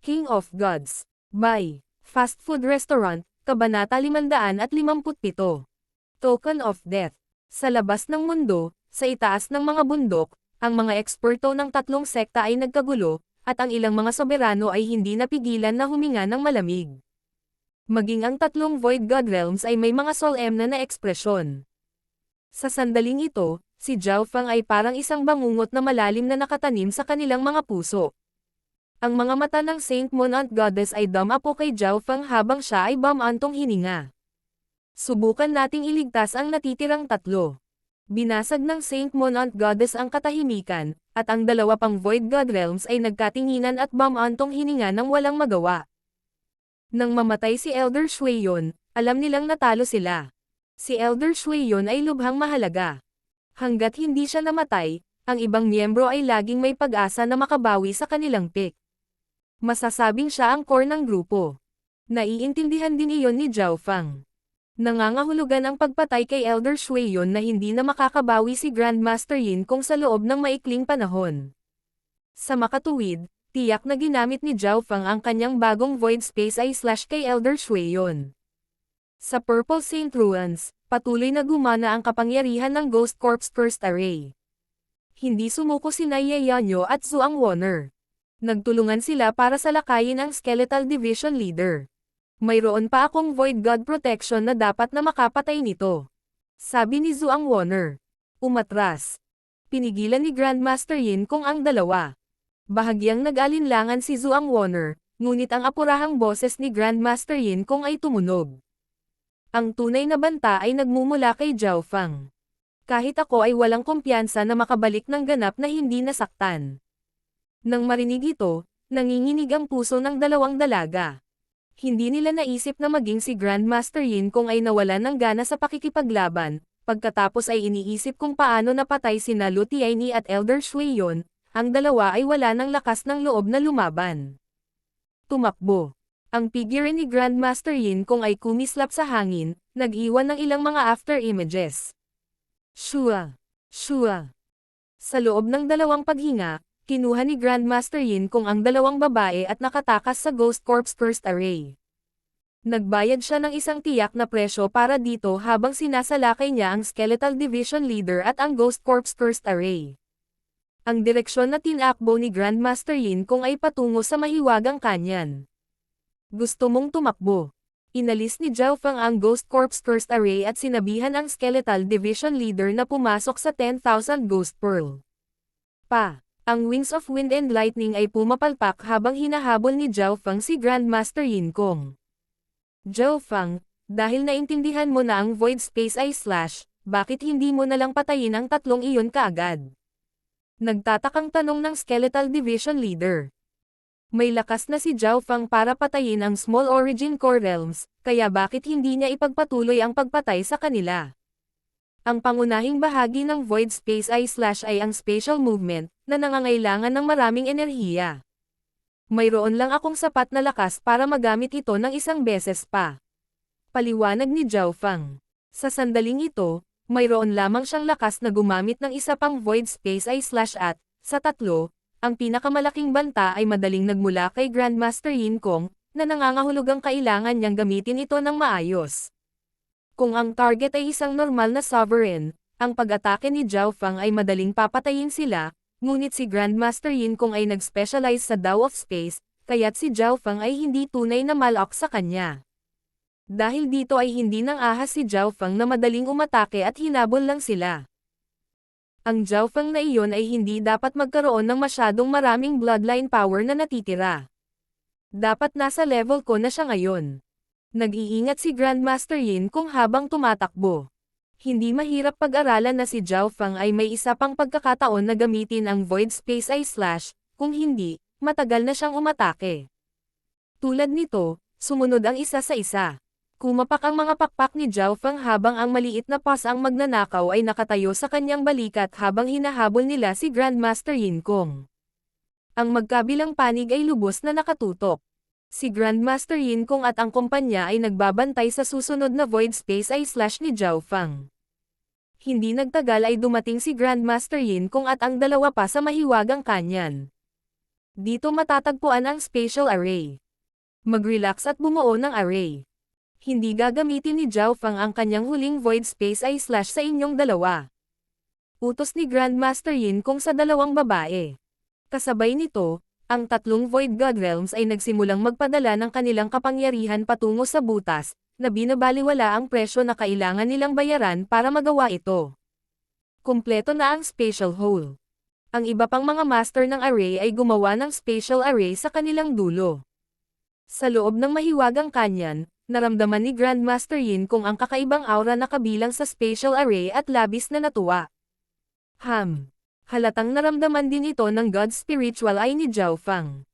King of Gods. By Fast Food Restaurant, Kabanata 557. Token of Death. Sa labas ng mundo, sa itaas ng mga bundok, ang mga eksperto ng tatlong sekta ay nagkagulo, at ang ilang mga soberano ay hindi napigilan na huminga ng malamig. Maging ang tatlong Void God Realms ay may mga solemne na ekspresyon. Sa sandaling ito, si Zhao Feng ay parang isang bangungot na malalim na nakatanim sa kanilang mga puso. Ang mga mata ng Saint Monant Goddess ay dumapo kay Zhao Feng habang siya ay bumantong hininga. Subukan nating iligtas ang natitirang tatlo. Binasag ng Saint Monant Goddess ang katahimikan, at ang dalawa pang Void God Realms ay nagkatinginan at bumantong hininga ng walang magawa. Nang mamatay si Elder Shuiyon, alam nilang natalo sila. Si Elder Shuiyon ay lubhang mahalaga. Hanggat hindi siya namatay, ang ibang miyembro ay laging may pag-asa na makabawi sa kanilang pick. Masasabing siya ang core ng grupo. Naiintindihan din iyon ni Zhao Feng. Nangangahulugan ang pagpatay kay Elder Shuiyon na hindi na makakabawi si Grandmaster Yin Kong sa loob ng maikling panahon. Sa makatuwid, tiyak na ginamit ni Zhao Feng ang kanyang bagong Void Space Eye / kay Elder Shuiyon. Sa Purple Saint Ruins, patuloy na gumana ang kapangyarihan ng Ghost Corpse First Array. Hindi sumuko sina Ye Yanyo at Zhuang Wonner. Nagtulungan sila para salakayin ang Skeletal Division Leader. Mayroon pa akong Void God Protection na dapat na makapatay nito. Sabi ni Zhuang Wonner. Umatras. Pinigilan ni Grandmaster Yin Kong ang dalawa. Bahagyang nag-alinlangan si Zhuang Wonner, ngunit ang apurahang boses ni Grandmaster Yin Kong ay tumunog. Ang tunay na banta ay nagmumula kay Zhao Feng. Kahit ako ay walang kumpiyansa na makabalik ng ganap na hindi nasaktan. Nang marinig ito, nanginginig ang puso ng dalawang dalaga. Hindi nila naisip na maging si Grandmaster Yin Kong ay nawalan ng gana sa pakikipaglaban, pagkatapos ay iniisip kung paano napatay sina Lu Tianyi at Elder Shuiyon, ang dalawa ay wala ng lakas ng loob na lumaban. Tumakbo. Ang figure ni Grandmaster Yin Kong ay kumislap sa hangin, nag-iwan ng ilang mga after images. Shua! Shua! Sa loob ng dalawang paghinga, kinuha ni Grandmaster Yin Kong ang dalawang babae at nakatakas sa Ghost Corpse First Array. Nagbayad siya ng isang tiyak na presyo para dito habang sinasalakay niya ang Skeletal Division Leader at ang Ghost Corpse First Array. Ang direksyon na tinakbo ni Grandmaster Yin Kong ay patungo sa mahiwagang kanyan. Gusto mong tumakbo. Inalis ni Zhao Feng ang Ghost Corpse First Array at sinabihan ang Skeletal Division Leader na pumasok sa 10,000 Ghost Pearl. Ang Wings of Wind and Lightning ay pumapalpak habang hinahabol ni Zhao Feng si Grandmaster Yin Kong. Zhao Feng, dahil naintindihan mo na ang Void Space Eye / bakit hindi mo nalang patayin ang tatlong iyon kaagad? Nagtatakang tanong ng Skeletal Division Leader. May lakas na si Zhao Feng para patayin ang Small Origin Core Realms, kaya bakit hindi niya ipagpatuloy ang pagpatay sa kanila? Ang pangunahing bahagi ng Void Space Eye / ay ang Spatial Movement, na nangangailangan ng maraming enerhiya. Mayroon lang akong sapat na lakas para magamit ito ng isang beses pa. Paliwanag ni Zhao Feng. Sa sandaling ito, mayroon lamang siyang lakas na gumamit ng isa pang Void Space Eye / at, sa tatlo, ang pinakamalaking banta ay madaling nagmula kay Grandmaster Yin Kong, na nangangahulugang kailangan niyang gamitin ito ng maayos. Kung ang target ay isang normal na sovereign, ang pag-atake ni Zhao Feng ay madaling papatayin sila, ngunit si Grandmaster Yin Kong ay nag-specialize sa Dao of Space, kaya't si Zhao Feng ay hindi tunay na malak sa kanya. Dahil dito ay hindi nang ahas si Zhao Feng na madaling umatake at hinabol lang sila. Ang Zhao Feng na iyon ay hindi dapat magkaroon ng masyadong maraming bloodline power na natitira. Dapat nasa level ko na siya ngayon. Nag-iingat si Grandmaster Yin Kong habang tumatakbo. Hindi mahirap pag-aralan na si Zhao Feng ay may isa pang pagkakataon na gamitin ang Void Space Eye / kung hindi, matagal na siyang umatake. Tulad nito, sumunod ang isa sa isa. Kumapak ang mga pakpak ni Zhao Feng habang ang maliit na paws ang magnanakaw ay nakatayo sa kanyang balikat habang hinahabol nila si Grandmaster Yin Kong. Ang magkabilang panig ay lubos na nakatutok. Si Grandmaster Yin Kong at ang kumpanya ay nagbabantay sa susunod na Void Space Eye / ni Zhao Feng. Hindi nagtagal ay dumating si Grandmaster Yin Kong at ang dalawa pa sa mahiwagang kanyan. Dito matatagpuan ang spatial array. Mag-relax at bumuo ng array. Hindi gagamitin ni Zhao Fang ang kanyang huling void space ay slash sa inyong dalawa. Utos ni Grandmaster Yin Kong sa dalawang babae. Kasabay nito, ang tatlong Void God Realms ay nagsimulang magpadala ng kanilang kapangyarihan patungo sa butas, na binabaliwala ang presyo na kailangan nilang bayaran para magawa ito. Kumpleto na ang spatial hole. Ang iba pang mga master ng array ay gumawa ng spatial array sa kanilang dulo. Sa loob ng mahiwagang kanyan, naramdaman ni Grandmaster Yin Kong ang kakaibang aura na kabilang sa spatial array at labis na natuwa. Halatang naramdaman din ito ng God Spiritual Eye ni Zhao Fang.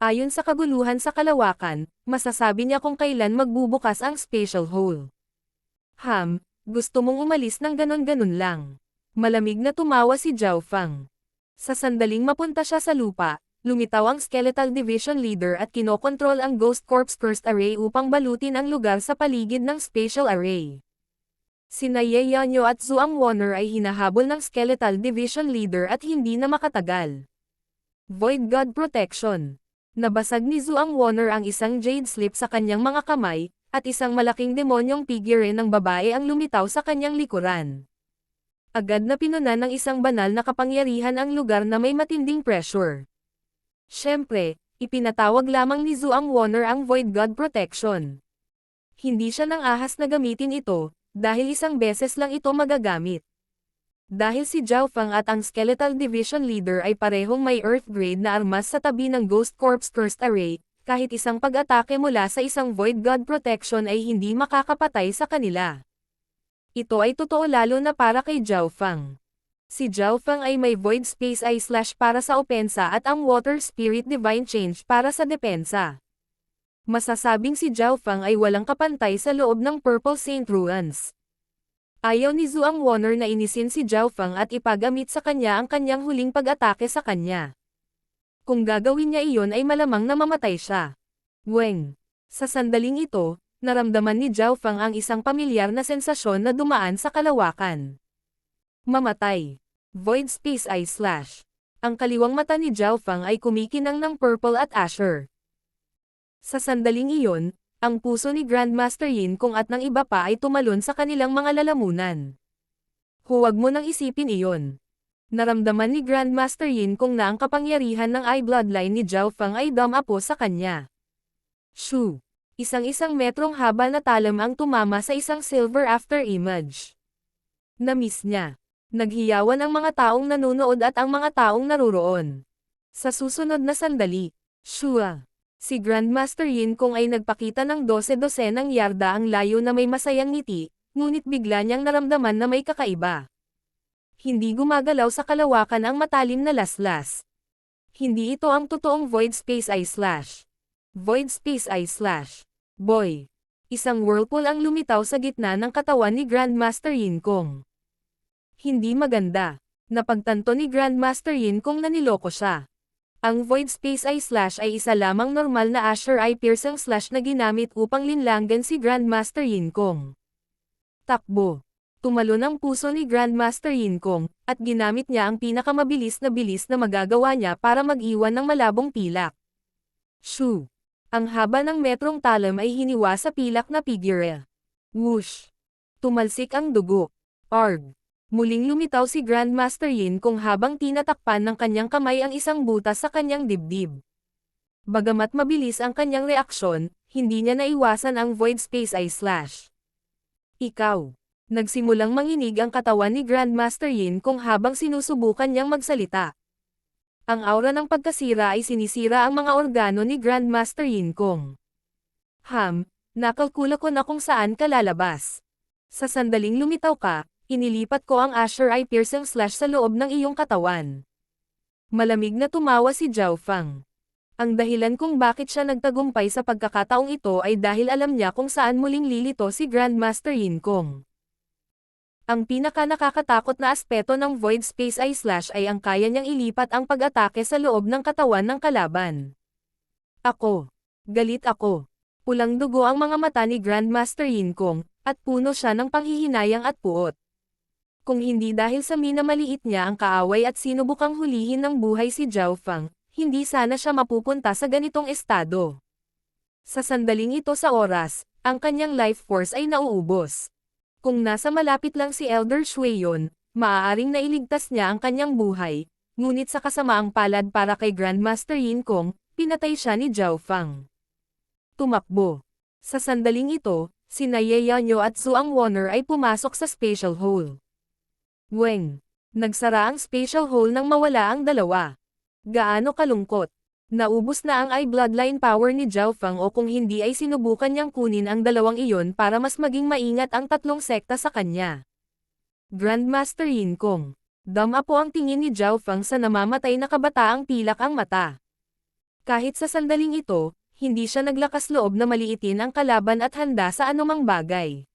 Ayon sa kaguluhan sa kalawakan, masasabi niya kung kailan magbubukas ang spatial hole. Gusto mong umalis ng ganon-ganon lang. Malamig na tumawa si Zhao Fang. Sa sandaling mapunta siya sa lupa, lumitaw ang Skeletal Division Leader at kinokontrol ang Ghost Corps Cursed Array upang balutin ang lugar sa paligid ng spatial array. Sina Ye Yanyo at Zhuang Wonner ay hinahabol ng Skeletal Division Leader at hindi na makatagal. Void God Protection. Nabasag ni Zhuang Wonner ang isang jade slip sa kanyang mga kamay, at isang malaking demonyong figure ng babae ang lumitaw sa kanyang likuran. Agad na pinunan ng isang banal na kapangyarihan ang lugar na may matinding pressure. Siyempre, ipinatawag lamang ni Zhuang Wonner ang Void God Protection. Hindi siya nang ahas na gamitin ito, dahil isang beses lang ito magagamit. Dahil si Zhao Fang at ang Skeletal Division Leader ay parehong may Earth Grade na armas sa tabi ng Ghost Corps Cursed Array, kahit isang pag-atake mula sa isang Void God Protection ay hindi makakapatay sa kanila. Ito ay totoo lalo na para kay Zhao Fang. Si Zhao Fang ay may Void Space Eye Slash para sa opensa at ang Water Spirit Divine Change para sa depensa. Masasabing si Zhao Fang ay walang kapantay sa loob ng Purple Saint Ruins. Ayaw ni Zhuang Wonner na inisin si Zhao Fang at ipagamit sa kanya ang kanyang huling pag-atake sa kanya. Kung gagawin niya iyon ay malamang na mamatay siya. Sa sandaling ito, naramdaman ni Zhao Fang ang isang pamilyar na sensasyon na dumaan sa kalawakan. Mamatay. Void Space Eye Slash. Ang kaliwang mata ni Zhao Fang ay kumikinang ng purple at azure. Sa sandaling iyon, ang puso ni Grandmaster Yin Kong at ng iba pa ay tumalon sa kanilang mga lalamunan. Huwag mo nang isipin iyon. Naramdaman ni Grandmaster Yin Kong na ang kapangyarihan ng Eye Bloodline ni Zhao Fang ay dumapo sa kanya. Shoo! Isang metrong haba na talam ang tumama sa isang silver after image. Na-miss niya. Naghiyawan ang mga taong nanonood at ang mga taong naruroon. Sa susunod na sandali, shua! Si Grandmaster Yin Kong ay nagpakita ng 12-dosenang yarda ang layo na may masayang ngiti, ngunit bigla niyang naramdaman na may kakaiba. Hindi gumagalaw sa kalawakan ang matalim na laslas. Hindi ito ang totoong Void Space Eye Slash. Void Space Eye Slash. Boy! Isang whirlpool ang lumitaw sa gitna ng katawan ni Grandmaster Yin Kong. Hindi maganda. Napagtanto ni Grandmaster Yin Kong na niloko siya. Ang Void Space Eye Slash ay isa lamang normal na Azure Eye Piercing Slash na ginamit upang linlangan si Grandmaster Yin Kong. Takbo. Tumalon ang puso ni Grandmaster Yin Kong, at ginamit niya ang pinakamabilis na bilis na magagawa niya para mag-iwan ng malabong pilak. Shoo! Ang haba ng metrong talam ay hiniwa sa pilak na figure. Whoosh! Tumalsik ang dugo. Arg! Muling lumitaw si Grandmaster Yin Kong habang tinatakpan ng kanyang kamay ang isang butas sa kanyang dibdib. Bagamat mabilis ang kanyang reaksyon, hindi niya naiwasan ang Void Space Eye Slash. Ikaw! Nagsimulang manginig ang katawan ni Grandmaster Yin Kong habang sinusubukan niyang magsalita. Ang aura ng pagkasira ay sinisira ang mga organo ni Grandmaster Yin Kong. Nakalkula ko na kung saan ka lalabas. Sa sandaling lumitaw ka, inilipat ko ang Azure Eye Piercing Slash sa loob ng iyong katawan. Malamig na tumawa si Zhao Fang. Ang dahilan kung bakit siya nagtagumpay sa pagkakataong ito ay dahil alam niya kung saan muling lilito si Grandmaster Yin Kong. Ang pinaka-nakakatakot na aspeto ng Void Space Eye Slash ay ang kaya niyang ilipat ang pag-atake sa loob ng katawan ng kalaban. Galit ako. Pulang dugo ang mga mata ni Grandmaster Yin Kong, at puno siya ng panghihinayang at puot. Kung hindi dahil sa minamaliit niya ang kaaway at sinubukang hulihin ng buhay si Zhao Fang, hindi sana siya mapupunta sa ganitong estado. Sa sandaling ito sa oras, ang kanyang life force ay nauubos. Kung nasa malapit lang si Elder Shueyon, maaaring nailigtas niya ang kanyang buhay, ngunit sa kasamaang palad para kay Grandmaster Yin Kong, pinatay siya ni Zhao Fang. Tumakbo. Sa sandaling ito, sina Ye Yanyo at Zhuang Wonner ay pumasok sa spatial hole. Weng. Nagsara ang spatial hole nang mawala ang dalawa. Gaano kalungkot. Naubos na ang bloodline power ni Zhao Fang o kung hindi ay sinubukan niyang kunin ang dalawang iyon para mas maging maingat ang tatlong sekta sa kanya. Grandmaster Yin Kong. Dama po ang tingin ni Zhao Fang sa namamatay na kabataang pilak ang mata. Kahit sa sandaling ito, hindi siya naglakas loob na maliitin ang kalaban at handa sa anumang bagay.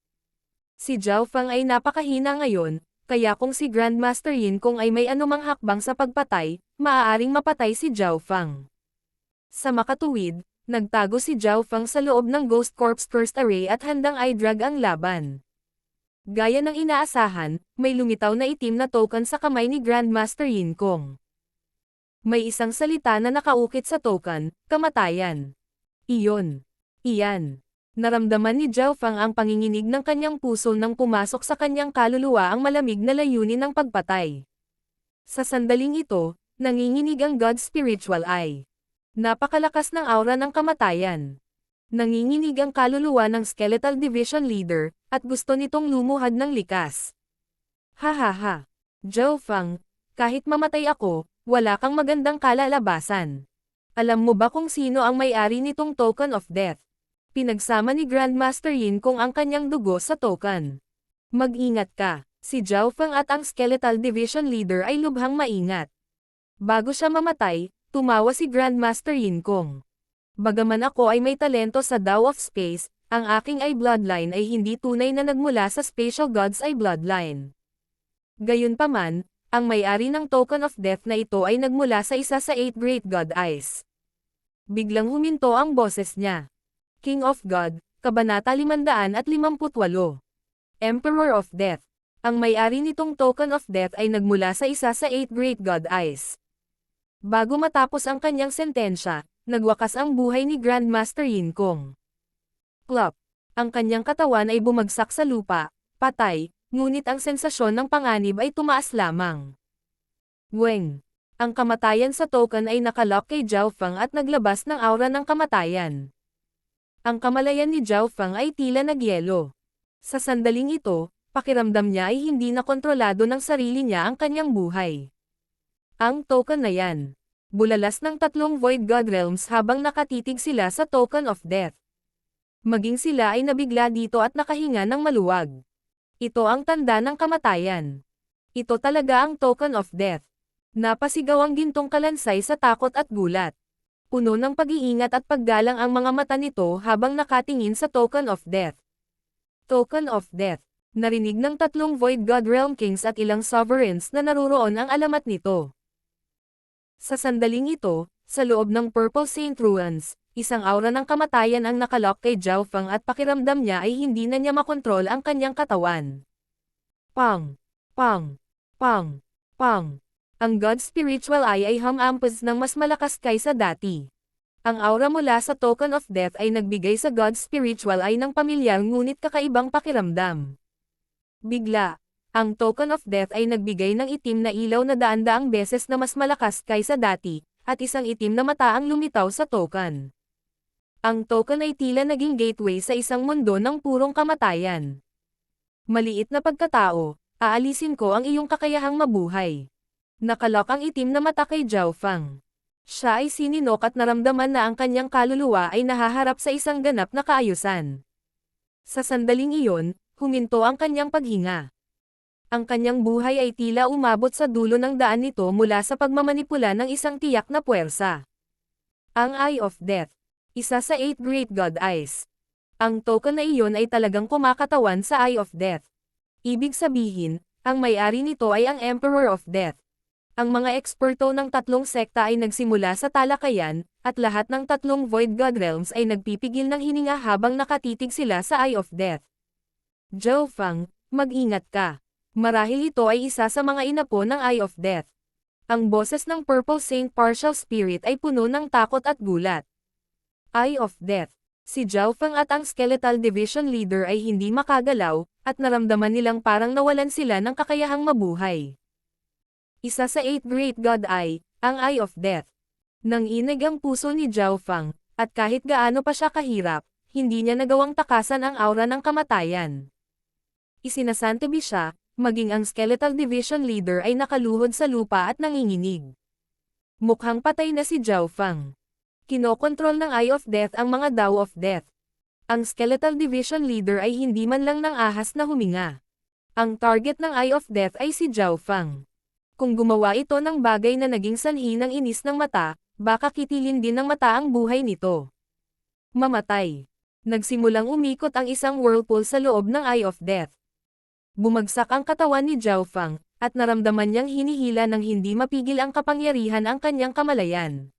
Si Zhao Fang ay napakahina ngayon, kaya kung si Grandmaster Yin Kong ay may anumang hakbang sa pagpatay, maaaring mapatay si Zhao Fang. Sa makatuwid, nagtago si Zhao Fang sa loob ng Ghost Corp's First Array at handang i-drag ang laban. Gaya ng inaasahan, may lumitaw na itim na token sa kamay ni Grandmaster Yin Kong. May isang salita na nakaukit sa token, kamatayan. Iyon. Iyan. Naramdaman ni Zhao Fang ang panginginig ng kanyang puso nang pumasok sa kanyang kaluluwa ang malamig na layunin ng pagpatay. Sa sandaling ito, nanginginig ang God's Spiritual Eye. Napakalakas ng aura ng kamatayan. Nanginginig ang kaluluwa ng Skeletal Division Leader, at gusto nitong lumuhad ng likas. Hahaha. Zhao Fang, kahit mamatay ako, wala kang magandang kalalabasan. Alam mo ba kung sino ang may-ari nitong Token of Death? Pinagsama ni Grandmaster Yin Kong ang kanyang dugo sa token. Mag-ingat ka, si Zhao Fang at ang Skeletal Division Leader ay lubhang maingat. Bago siya mamatay, tumawa si Grandmaster Yin Kong. Bagaman ako ay may talento sa Dao of Space, ang aking bloodline ay hindi tunay na nagmula sa Spatial God's bloodline. Gayunpaman, ang may-ari ng Token of Death na ito ay nagmula sa isa sa 8 Great God Eyes. Biglang huminto ang boses niya. King of God, Kabanata 558. Emperor of Death. Ang may-ari nitong Token of Death ay nagmula sa isa sa 8 Great God Eyes. Bago matapos ang kanyang sentensya, nagwakas ang buhay ni Grandmaster Yin Kong. Plop. Ang kanyang katawan ay bumagsak sa lupa, patay, ngunit ang sensasyon ng panganib ay tumaas lamang. Weng. Ang kamatayan sa token ay nakalock kay Zhao Fang at naglabas ng aura ng kamatayan. Ang kamalayan ni Zhao Fang ay tila nagyelo. Sa sandaling ito, pakiramdam niya ay hindi na kontrolado ng sarili niya ang kanyang buhay. Ang token na yan. Bulalas ng tatlong Void God Realms habang nakatitig sila sa Token of Death. Maging sila ay nabigla dito at nakahinga ng maluwag. Ito ang tanda ng kamatayan. Ito talaga ang Token of Death. Napasigaw ang gintong kalansay sa takot at gulat. Puno ng pag-iingat at paggalang ang mga mata nito habang nakatingin sa Token of Death. Token of Death. Narinig ng tatlong Void God Realm Kings at ilang Sovereigns na naruroon ang alamat nito. Sa sandaling ito, sa loob ng Purple Saint Ruins, isang aura ng kamatayan ang nakalock kay Zhao Fang at pakiramdam niya ay hindi na niya makontrol ang kanyang katawan. Pang! Pang! Pang! Pang! Ang God's Spiritual Eye ay humampos ng mas malakas kaysa dati. Ang aura mula sa Token of Death ay nagbigay sa God's Spiritual Eye ng pamilyar ngunit kakaibang pakiramdam. Bigla, ang Token of Death ay nagbigay ng itim na ilaw na daan-daang beses na mas malakas kaysa dati, at isang itim na mata ang lumitaw sa token. Ang token ay tila naging gateway sa isang mundo ng purong kamatayan. Maliit na pagkatao, aalisin ko ang iyong kakayahang mabuhay. Nakalock ang itim na mata kay Zhao Fang. Siya ay sininok at naramdaman na ang kanyang kaluluwa ay nahaharap sa isang ganap na kaayusan. Sa sandaling iyon, huminto ang kanyang paghinga. Ang kanyang buhay ay tila umabot sa dulo ng daan nito mula sa pagmamanipula ng isang tiyak na puwersa. Ang Eye of Death. Isa sa 8 Great God Eyes. Ang token na iyon ay talagang kumakatawan sa Eye of Death. Ibig sabihin, ang may-ari nito ay ang Emperor of Death. Ang mga eksperto ng tatlong sekta ay nagsimula sa talakayan, at lahat ng tatlong Void God Realms ay nagpipigil ng hininga habang nakatitig sila sa Eye of Death. Zhao Fang, mag-ingat ka. Marahil ito ay isa sa mga inapo ng Eye of Death. Ang boses ng Purple Saint Partial Spirit ay puno ng takot at gulat. Eye of Death. Si Zhao Feng at ang Skeletal Division Leader ay hindi makagalaw, at naramdaman nilang parang nawalan sila ng kakayahang mabuhay. Isa sa 8 Great God Eye, ang Eye of Death. Nanginig ang puso ni Zhao Feng, at kahit gaano pa siya kahirap, hindi niya nagawang takasan ang aura ng kamatayan. Isinasantabi siya, maging ang Skeletal Division Leader ay nakaluhod sa lupa at nanginginig. Mukhang patay na si Zhao Feng. Kinokontrol ng Eye of Death ang mga Dao of Death. Ang Skeletal Division Leader ay hindi man lang nang ahas na huminga. Ang target ng Eye of Death ay si Zhao Feng. Kung gumawa ito ng bagay na naging sanhi ng inis ng mata, baka kitilin din ng mata ang buhay nito. Mamatay. Nagsimulang umikot ang isang whirlpool sa loob ng Eye of Death. Bumagsak ang katawan ni Zhao Feng, at naramdaman niyang hinihila ng hindi mapigil ang kapangyarihan ang kanyang kamalayan.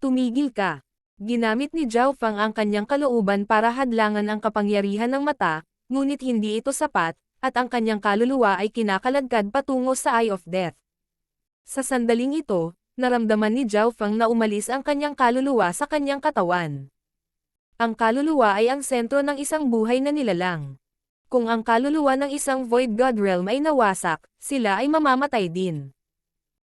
Tumigil ka. Ginamit ni Zhao Feng ang kanyang kalooban para hadlangan ang kapangyarihan ng mata, ngunit hindi ito sapat, at ang kanyang kaluluwa ay kinakaladkad patungo sa Eye of Death. Sa sandaling ito, naramdaman ni Zhao Feng na umalis ang kanyang kaluluwa sa kanyang katawan. Ang kaluluwa ay ang sentro ng isang buhay na nilalang. Kung ang kaluluwa ng isang Void God Realm ay nawasak, sila ay mamamatay din.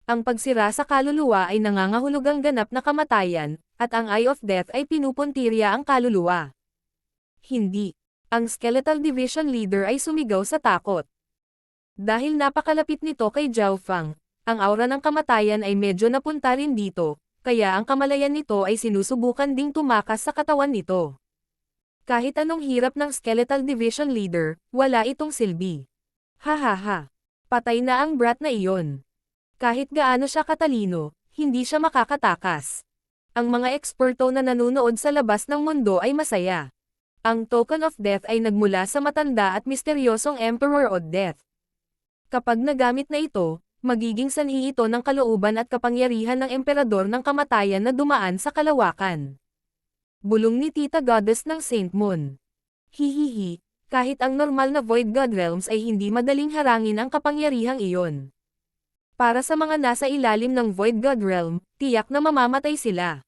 Ang pagsira sa kaluluwa ay nangangahulugang ganap na kamatayan, at ang Eye of Death ay pinupuntirya ang kaluluwa. Hindi. Ang Skeletal Division Leader ay sumigaw sa takot. Dahil napakalapit nito kay Zhao Feng, ang aura ng kamatayan ay medyo napunta rin dito, kaya ang kamalayan nito ay sinusubukan ding tumakas sa katawan nito. Kahit anong hirap ng Skeletal Division Leader, wala itong silbi. Hahaha. Patay na ang brat na iyon. Kahit gaano siya katalino, hindi siya makakatakas. Ang mga eksperto na nanunood sa labas ng mundo ay masaya. Ang Token of Death ay nagmula sa matanda at misteryosong Emperor of Death. Kapag nagamit na ito, magiging sanhi ito ng kalooban at kapangyarihan ng Emperador ng Kamatayan na dumaan sa kalawakan. Bulong ni Tita Goddess ng Saint Moon. Hihihi, kahit ang normal na Void God Realms ay hindi madaling harangin ang kapangyarihang iyon. Para sa mga nasa ilalim ng Void God Realm, tiyak na mamamatay sila.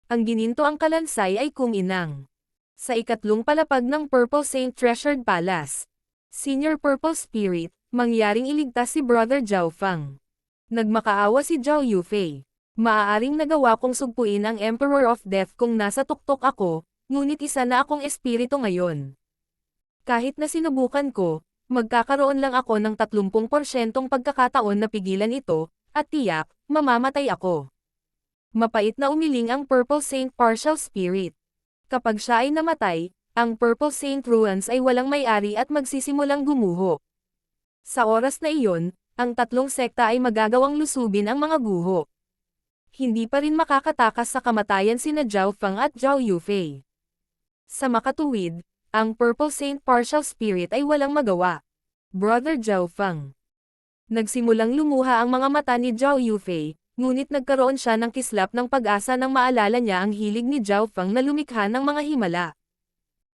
Ang gininto ang kalansay ay Kung Inang. Sa ikatlong palapag ng Purple Saint Treasured Palace, Senior Purple Spirit, mangyaring iligtas si Brother Zhao Feng. Nagmakaawa si Zhao Yufei. Maaaring nagawa kong sugpuin ang Emperor of Death kung nasa tuktok ako, ngunit isa na akong espiritu ngayon. Kahit na sinubukan ko, magkakaroon lang ako ng 30% pagkakataon na pigilan ito, at tiyak, mamamatay ako. Mapait na umiling ang Purple Saint Partial Spirit. Kapag siya ay namatay, ang Purple Saint Ruins ay walang may-ari at magsisimulang gumuho. Sa oras na iyon, ang tatlong sekta ay magagawang lusubin ang mga guho. Hindi pa rin makakatakas sa kamatayan sina Zhao Feng at Zhao Yufei. Sa makatuwid, ang Purple Saint Partial Spirit ay walang magawa. Brother Zhao Feng. Nagsimulang lumuha ang mga mata ni Zhao Yufei, ngunit nagkaroon siya ng kislap ng pag-asa nang maalala niya ang hilig ni Zhao Feng na lumikha ng mga himala.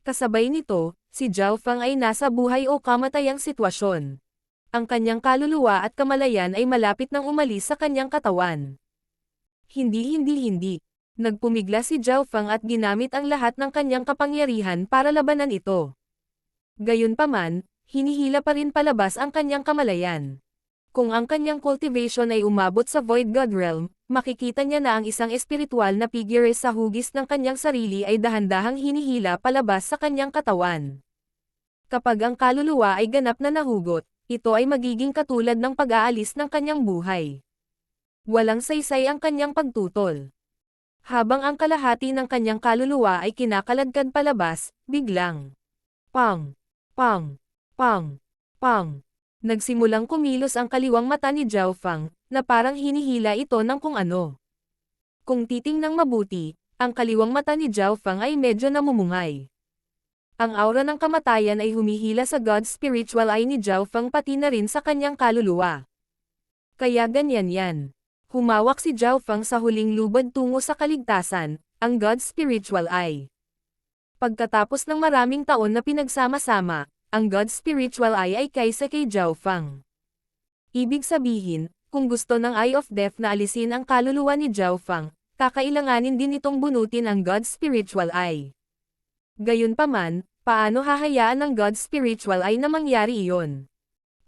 Kasabay nito, si Zhao Feng ay nasa buhay o kamatayang sitwasyon. Ang kanyang kaluluwa at kamalayan ay malapit nang umalis sa kanyang katawan. Hindi. Nagpumigla si Zhao Feng at ginamit ang lahat ng kanyang kapangyarihan para labanan ito. Gayunpaman, hinihila pa rin palabas ang kanyang kamalayan. Kung ang kanyang cultivation ay umabot sa Void God Realm, makikita niya na ang isang espiritual na figure sa hugis ng kanyang sarili ay dahan-dahang hinihila palabas sa kanyang katawan. Kapag ang kaluluwa ay ganap na nahugot, ito ay magiging katulad ng pag-aalis ng kanyang buhay. Walang saysay ang kanyang pagtutol. Habang ang kalahati ng kanyang kaluluwa ay kinakaladkad palabas, biglang pang, pang, pang, pang. Nagsimulang kumilos ang kaliwang mata ni Zhao Feng, na parang hinihila ito ng kung ano. Kung titingnang mabuti, ang kaliwang mata ni Zhao Feng ay medyo namumungay. Ang aura ng kamatayan ay humihila sa God's spiritual eye ni Zhao Feng pati na rin sa kanyang kaluluwa. Kaya ganyan yan. Humawak si Zhao Feng sa huling lubad tungo sa kaligtasan, ang God's spiritual eye. Pagkatapos ng maraming taon na pinagsama-sama, ang God's spiritual eye ay kaysa kay Zhao Feng. Ibig sabihin, Kung gusto ng Eye of Death na alisin ang kaluluwa ni Zhao Fang, kakailanganin din itong bunutin ang God's Spiritual Eye. Gayunpaman, paano hahayaan ng God's Spiritual Eye na mangyari iyon?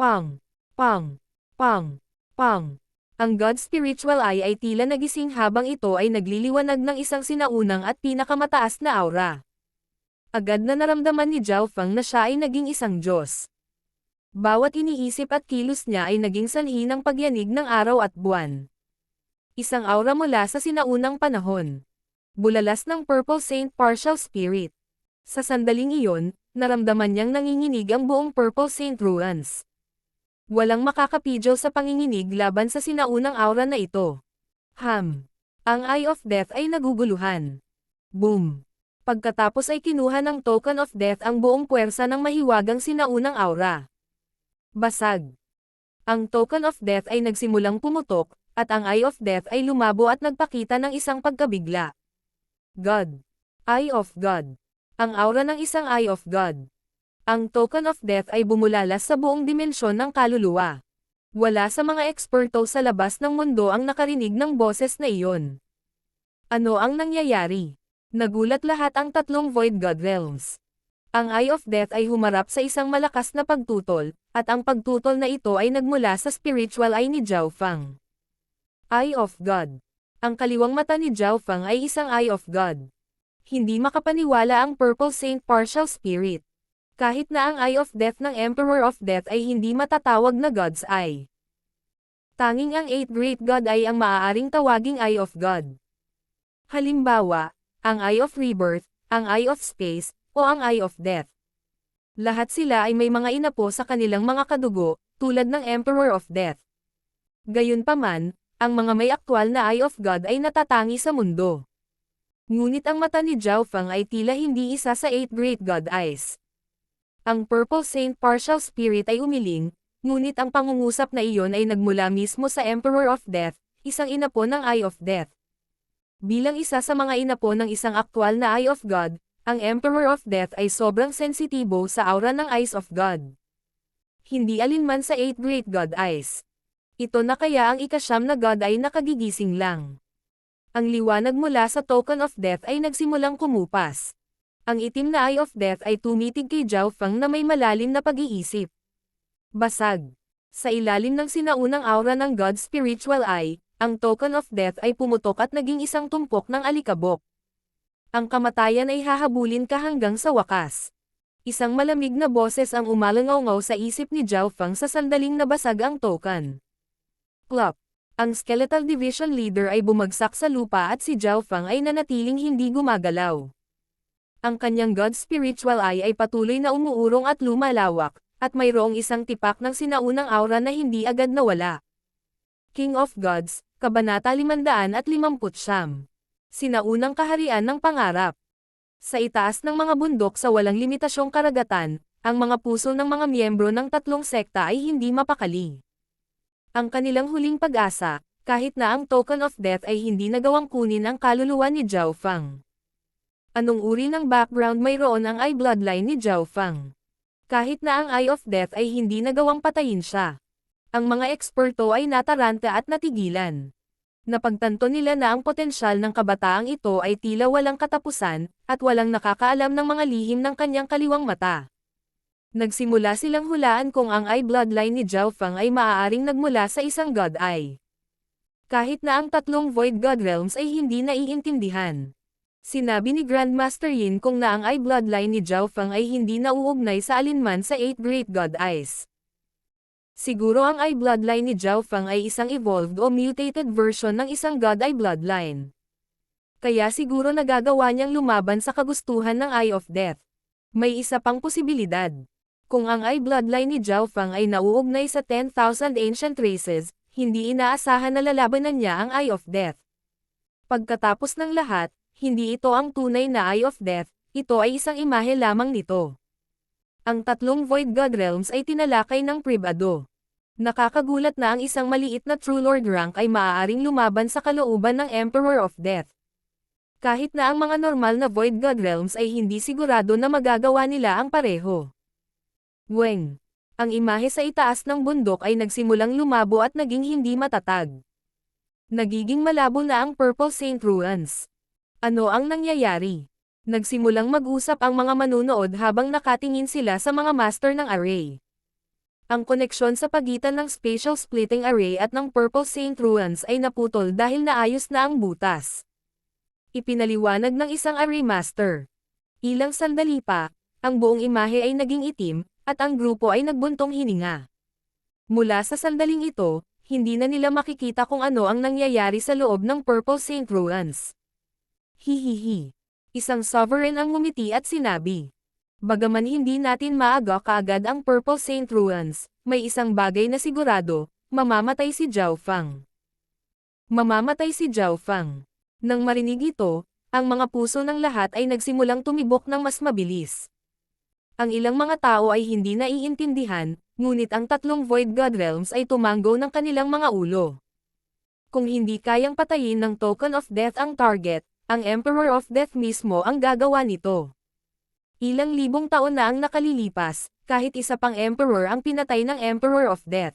Pang! Pang! Pang! Pang! Ang God's Spiritual Eye ay tila nagising habang ito ay nagliliwanag ng isang sinaunang at pinakamataas na aura. Agad na naramdaman ni Zhao Fang na siya ay naging isang Diyos. Bawat iniisip at kilos niya ay naging sanhi ng pagyanig ng araw at buwan. Isang aura mula sa sinaunang panahon. Bulalas ng Purple Saint Partial Spirit. Sa sandaling iyon, naramdaman niyang nanginginig ang buong Purple Saint Ruins. Walang makakapidyo sa panginginig laban sa sinaunang aura na ito. Ang Eye of Death ay naguguluhan. Boom! Pagkatapos ay kinuha ng Token of Death ang buong puwersa ng mahiwagang sinaunang aura. Basag! Ang Token of Death ay nagsimulang pumutok, at ang Eye of Death ay lumabo at nagpakita ng isang pagkabigla. God. Eye of God. Ang aura ng isang Eye of God. Ang Token of Death ay bumulalas sa buong dimensyon ng kaluluwa. Wala sa mga eksperto sa labas ng mundo ang nakarinig ng boses na iyon. Ano ang nangyayari? Nagulat lahat ang tatlong Void God Realms. Ang Eye of Death ay humarap sa isang malakas na pagtutol, at ang pagtutol na ito ay nagmula sa spiritual eye ni Zhao Fang. Eye of God. Ang kaliwang mata ni Zhao Fang ay isang Eye of God. Hindi makapaniwala ang Purple Saint Partial Spirit. Kahit na ang Eye of Death ng Emperor of Death ay hindi matatawag na God's Eye. Tanging ang 8th Great God ay ang maaaring tawaging Eye of God. Halimbawa, ang Eye of Rebirth, ang Eye of Space, o ang Eye of Death. Lahat sila ay may mga inapo sa kanilang mga kadugo, tulad ng Emperor of Death. Gayunpaman, ang mga may aktwal na Eye of God ay natatangi sa mundo. Ngunit ang mata ni Zhao Fang ay tila hindi isa sa 8 Great God Eyes. Ang Purple Saint Partial Spirit ay umiling, ngunit ang pangungusap na iyon ay nagmula mismo sa Emperor of Death, isang inapo ng Eye of Death. Bilang isa sa mga inapo ng isang aktwal na Eye of God, ang Emperor of Death ay sobrang sensitibo sa aura ng Eyes of God. Hindi alinman sa 8 Great God Eyes. Ito na kaya ang ika-9 na God ay nakagigising lang. Ang liwanag mula sa Token of Death ay nagsimulang kumupas. Ang itim na Eye of Death ay tumitig kay Zhao Fang na may malalim na pag-iisip. Basag. Sa ilalim ng sinaunang aura ng God's Spiritual Eye, ang Token of Death ay pumutok at naging isang tumpok ng alikabok. Ang kamatayan ay hahabulin ka hanggang sa wakas. Isang malamig na boses ang umalangaw sa isip ni Zhao Fang sa sandaling nabasag ang token. Plop. Ang Skeletal Division Leader ay bumagsak sa lupa at si Zhao Fang ay nanatiling hindi gumagalaw. Ang kanyang God's Spiritual Eye ay patuloy na umuurong at lumalawak, at mayroong isang tipak ng sinaunang aura na hindi agad nawala. King of Gods, Kabanata 559. Sinaunang kaharian ng pangarap. Sa itaas ng mga bundok sa walang limitasyong karagatan, ang mga puso ng mga miyembro ng tatlong sekta ay hindi mapakali. Ang kanilang huling pag-asa, kahit na ang Token of Death ay hindi nagawang kunin ang kaluluwa ni Zhao Fang. Anong uri ng background mayroon ang Eye Bloodline ni Zhao Fang? Kahit na ang Eye of Death ay hindi nagawang patayin siya. Ang mga eksperto ay nataranta at natigilan. Napagtanto nila na ang potensyal ng kabataang ito ay tila walang katapusan, at walang nakakaalam ng mga lihim ng kanyang kaliwang mata. Nagsimula silang hulaan kung ang Eye Bloodline ni Zhao Fang ay maaaring nagmula sa isang God Eye. Kahit na ang tatlong Void God Realms ay hindi naiintindihan. Sinabi ni Grandmaster Yin kung na ang Eye Bloodline ni Zhao Fang ay hindi nauugnay sa alinman sa 8 Great God Eyes. Siguro ang Eye Bloodline ni Zhao Fang ay isang evolved o mutated version ng isang God Eye Bloodline. Kaya siguro nagagawa niyang lumaban sa kagustuhan ng Eye of Death. May isa pang posibilidad. Kung ang Eye Bloodline ni Zhao Fang ay nauugnay sa 10,000 ancient races, hindi inaasahan na lalabanan niya ang Eye of Death. Pagkatapos ng lahat, hindi ito ang tunay na Eye of Death, ito ay isang imahe lamang nito. Ang tatlong Void God Realms ay tinalakay ng pribado. Nakakagulat na ang isang maliit na True Lord rank ay maaaring lumaban sa kalooban ng Emperor of Death. Kahit na ang mga normal na Void God Realms ay hindi sigurado na magagawa nila ang pareho. Weng. Ang imahe sa itaas ng bundok ay nagsimulang lumabo at naging hindi matatag. Nagiging malabo na ang Purple Saint Ruins. Ano ang nangyayari? Nagsimulang mag-usap ang mga manunood habang nakatingin sila sa mga master ng array. Ang koneksyon sa pagitan ng spatial splitting array at ng Purple Saint Ruins ay naputol dahil naayos na ang butas. Ipinaliwanag ng isang array master. Ilang sandali pa, ang buong imahe ay naging itim, at ang grupo ay nagbuntong hininga. Mula sa sandaling ito, hindi na nila makikita kung ano ang nangyayari sa loob ng Purple Saint Ruins. Hihihi. Isang sovereign ang ngumiti at sinabi. Bagaman hindi natin maaga kaagad ang Purple Saint Ruins, may isang bagay na sigurado, mamamatay si Zhao Fang. Mamamatay si Zhao Fang. Nang marinig ito, ang mga puso ng lahat ay nagsimulang tumibok ng mas mabilis. Ang ilang mga tao ay hindi naiintindihan, ngunit ang tatlong Void God Realms ay tumanggo ng kanilang mga ulo. Kung hindi kayang patayin ng Token of Death ang target, ang Emperor of Death mismo ang gagawa nito. Ilang libong taon na ang nakalilipas, kahit isa pang Emperor ang pinatay ng Emperor of Death.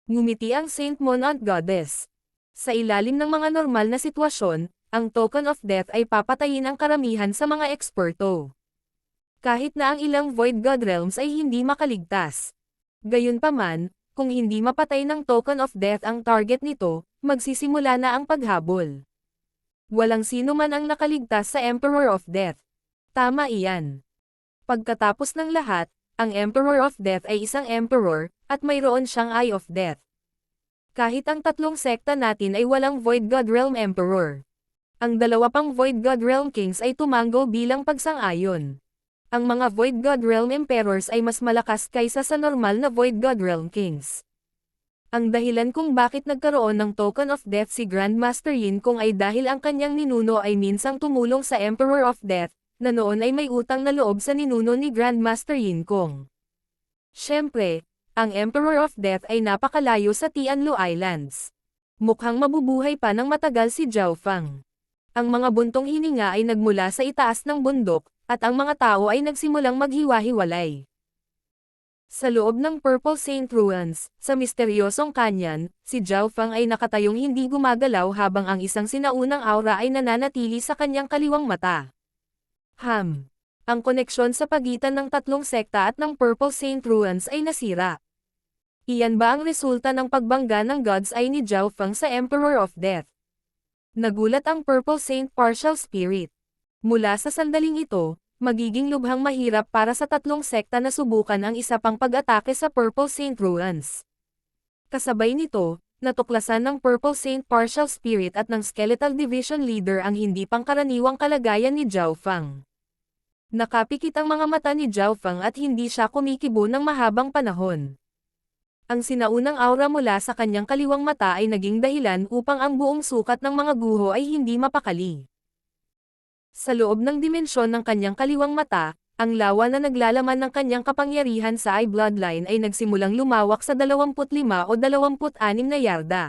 Ngumiti ang Saint Monad Goddess. Sa ilalim ng mga normal na sitwasyon, ang Token of Death ay papatayin ang karamihan sa mga eksperto. Kahit na ang ilang Void God Realms ay hindi makaligtas. Gayunpaman, kung hindi mapatay ng Token of Death ang target nito, magsisimula na ang paghabol. Walang sino man ang nakaligtas sa Emperor of Death. Tama iyan. Pagkatapos ng lahat, ang Emperor of Death ay isang Emperor, at mayroon siyang Eye of Death. Kahit ang tatlong sekta natin ay walang Void God Realm Emperor. Ang dalawa pang Void God Realm Kings ay tumanggo bilang pagsang-ayon. Ang mga Void God Realm Emperors ay mas malakas kaysa sa normal na Void God Realm Kings. Ang dahilan kung bakit nagkaroon ng Token of Death si Grandmaster Yin Kong ay dahil ang kanyang ninuno ay minsang tumulong sa Emperor of Death, na noon ay may utang na loob sa ninuno ni Grandmaster Yin Kong. Siyempre, ang Emperor of Death ay napakalayo sa Tianlu Islands. Mukhang mabubuhay pa ng matagal si Zhao Fang. Ang mga buntong hininga ay nagmula sa itaas ng bundok, at ang mga tao ay nagsimulang maghiwa-hiwalay. Sa loob ng Purple Saint Ruins, sa misteryosong kanyan, si Zhao Fang ay nakatayong hindi gumagalaw habang ang isang sinaunang aura ay nananatili sa kanyang kaliwang mata. Ang koneksyon sa pagitan ng tatlong sekta at ng Purple Saint Ruins ay nasira. Iyan ba ang resulta ng pagbangga ng God's Eye ni Zhao Fang sa Emperor of Death? Nagulat ang Purple Saint Partial Spirit. Mula sa sandaling ito, magiging lubhang mahirap para sa tatlong sekta na subukan ang isa pang pag-atake sa Purple Saint Ruins. Kasabay nito, natuklasan ng Purple Saint Partial Spirit at ng Skeletal Division Leader ang hindi pangkaraniwang kalagayan ni Zhao Fang. Nakapikit ang mga mata ni Zhao Fang at hindi siya kumikibo ng mahabang panahon. Ang sinaunang aura mula sa kanyang kaliwang mata ay naging dahilan upang ang buong sukat ng mga guho ay hindi mapakali. Sa loob ng dimensyon ng kanyang kaliwang mata, ang lawa na naglalaman ng kanyang kapangyarihan sa Eye Bloodline ay nagsimulang lumawak sa 25 o 26 na yarda.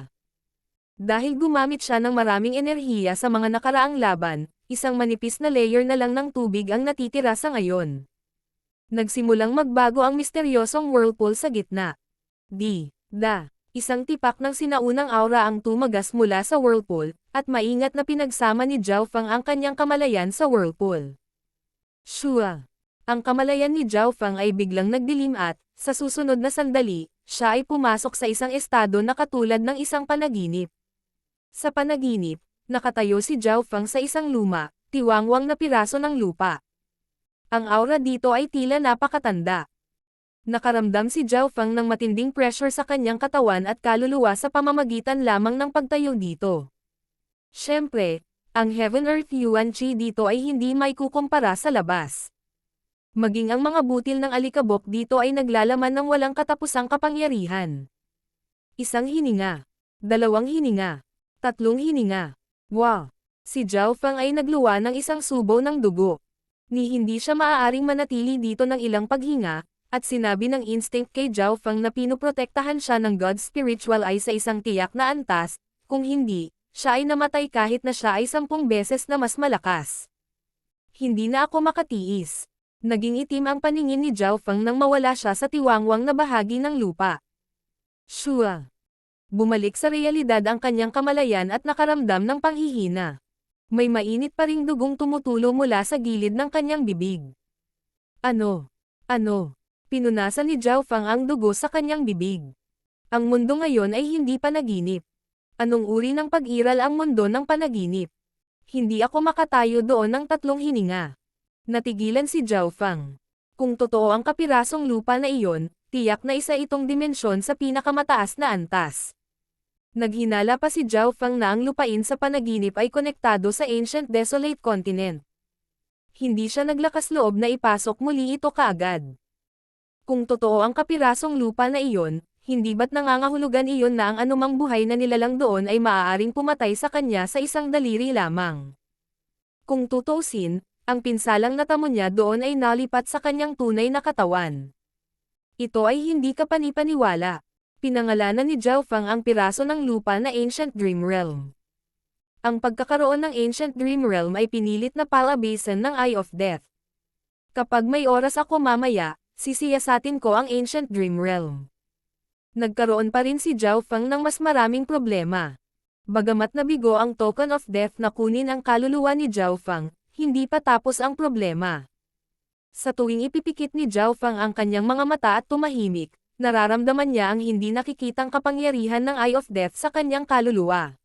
Dahil gumamit siya ng maraming enerhiya sa mga nakaraang laban, isang manipis na layer na lang ng tubig ang natitira sa ngayon. Nagsimulang magbago ang misteryosong whirlpool sa gitna. Isang tipak ng sinaunang aura ang tumagas mula sa whirlpool, at maingat na pinagsama ni Zhao Fang ang kanyang kamalayan sa whirlpool. Shua! Ang kamalayan ni Zhao Fang ay biglang nagdilim at, sa susunod na sandali, siya ay pumasok sa isang estado na katulad ng isang panaginip. Sa panaginip, nakatayo si Zhao Fang sa isang luma, tiwangwang na piraso ng lupa. Ang aura dito ay tila napakatanda. Nakaramdam si Zhao Fang ng matinding pressure sa kanyang katawan at kaluluwa sa pamamagitan lamang ng pagtayo dito. Siyempre, ang Heaven Earth Yuan Qi dito ay hindi maikukumpara sa labas. Maging ang mga butil ng alikabok dito ay naglalaman ng walang katapusang kapangyarihan. Isang hininga. Dalawang hininga. Tatlong hininga. Wow! Si Zhao Fang ay nagluwa ng isang subo ng dugo. Hindi siya maaaring manatili dito ng ilang paghinga, at sinabi ng instinct kay Zhao Fang na pinoprotektahan siya ng God's Spiritual Eye sa isang tiyak na antas, kung hindi, siya ay namatay kahit na siya ay 10 beses na mas malakas. Hindi na ako makatiis. Naging itim ang paningin ni Zhao Feng nang mawala siya sa tiwangwang na bahagi ng lupa. Shua. Bumalik sa realidad ang kanyang kamalayan at nakaramdam ng panghihina. May mainit pa ring dugong tumutulo mula sa gilid ng kanyang bibig. Ano? Ano? Pinunasan ni Zhao Feng ang dugo sa kanyang bibig. Ang mundo ngayon ay hindi panaginip. Anong uri ng pag-iral ang mundo ng panaginip? Hindi ako makatayo doon ng 3 hininga. Natigilan si Zhao Feng. Kung totoo ang kapirasong lupa na iyon, tiyak na isa itong dimensyon sa pinakamataas na antas. Naghinala pa si Zhao Feng na ang lupain sa panaginip ay konektado sa Ancient Desolate Continent. Hindi siya naglakas loob na ipasok muli ito kaagad. Kung totoo ang kapirasong lupa na iyon, hindi ba't nangangahulugan iyon na ang anumang buhay na nilalang doon ay maaaring pumatay sa kanya sa isang daliri lamang? Kung tutuusin, ang pinsalang natamo niya doon ay nalipat sa kanyang tunay na katawan. Ito ay hindi kapanipaniwala. Pinangalanan ni Zhao Feng ang piraso ng lupa na Ancient Dream Realm. Ang pagkakaroon ng Ancient Dream Realm ay pinilit na palabasan ng Eye of Death. Kapag may oras ako mamaya, sisiyasatin ko ang Ancient Dream Realm. Nagkaroon pa rin si Zhao Feng ng mas maraming problema. Bagamat nabigo ang Token of Death na kunin ang kaluluwa ni Zhao Feng, hindi pa tapos ang problema. Sa tuwing ipipikit ni Zhao Feng ang kanyang mga mata at tumahimik, nararamdaman niya ang hindi nakikitang kapangyarihan ng Eye of Death sa kanyang kaluluwa.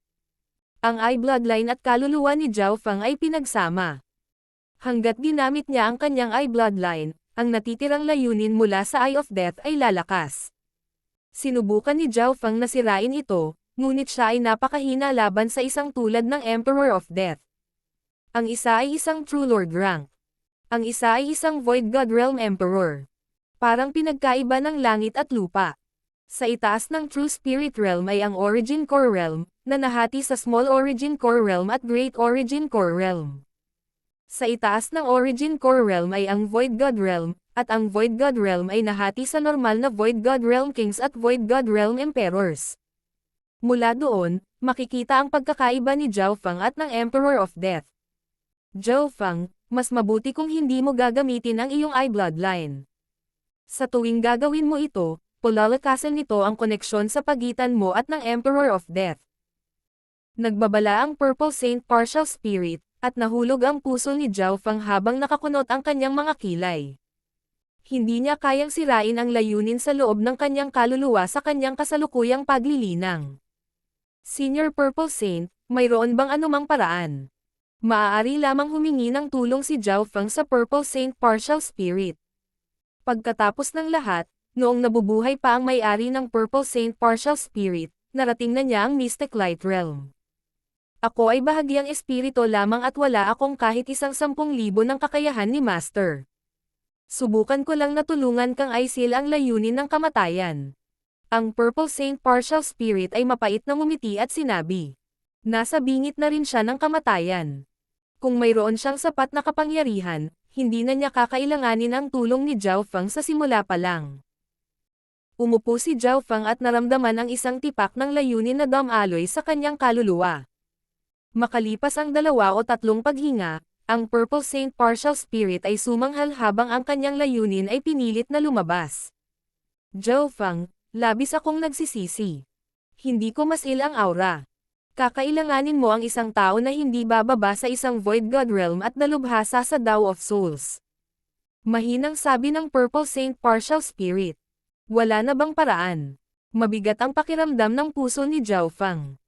Ang Eye Bloodline at kaluluwa ni Zhao Feng ay pinagsama. Hanggat ginamit niya ang kanyang Eye Bloodline, ang natitirang layunin mula sa Eye of Death ay lalakas. Sinubukan ni Zhao Feng na sirain ito, ngunit siya ay napakahina laban sa isang tulad ng Emperor of Death. Ang isa ay isang True Lord rank. Ang isa ay isang Void God Realm Emperor. Parang pinagkaiba ng langit at lupa. Sa itaas ng True Spirit Realm ay ang Origin Core Realm, na nahati sa Small Origin Core Realm at Great Origin Core Realm. Sa itaas ng Origin Core Realm ay ang Void God Realm, at ang Void God Realm ay nahati sa normal na Void God Realm Kings at Void God Realm Emperors. Mula doon, makikita ang pagkakaiba ni Zhao Feng at ng Emperor of Death. Zhao Feng, mas mabuti kung hindi mo gagamitin ang iyong Eye Bloodline. Sa tuwing gagawin mo ito, palalakasan nito ang koneksyon sa pagitan mo at ng Emperor of Death. Nagbabala ang Purple Saint Partial Spirit, at nahulog ang puso ni Zhao Feng habang nakakunot ang kanyang mga kilay. Hindi niya kayang sirain ang layunin sa loob ng kanyang kaluluwa sa kanyang kasalukuyang paglilinang. Senior Purple Saint, mayroon bang anumang paraan? Maaari lamang humingi ng tulong si Zhao Feng sa Purple Saint Partial Spirit. Pagkatapos ng lahat, noong nabubuhay pa ang may-ari ng Purple Saint Partial Spirit, narating na niya ang Mystic Light Realm. Ako ay bahagyang espiritu lamang at wala akong kahit isang 10,000 ng kakayahan ni Master. Subukan ko lang na tulungan kang i-seal ang layunin ng kamatayan. Ang Purple Saint Partial Spirit ay mapait na ngumiti at sinabi. Nasa bingit na rin siya ng kamatayan. Kung mayroon siyang sapat na kapangyarihan, hindi na niya kakailanganin ang tulong ni Zhao Feng sa simula pa lang. Umupo si Zhao Feng at naramdaman ang isang tipak ng layunin na damaloy sa kanyang kaluluwa. Makalipas ang 2 o 3 paghinga, ang Purple Saint Partial Spirit ay sumanghal habang ang kanyang layunin ay pinilit na lumabas. Zhao Feng, labis akong nagsisisi. Hindi ko masil ang aura. Kakailanganin mo ang isang tao na hindi bababa sa isang Void God Realm at dalubhasa sa Tao of Souls. Mahinang sabi ng Purple Saint Partial Spirit. Wala na bang paraan? Mabigat ang pakiramdam ng puso ni Zhao Feng.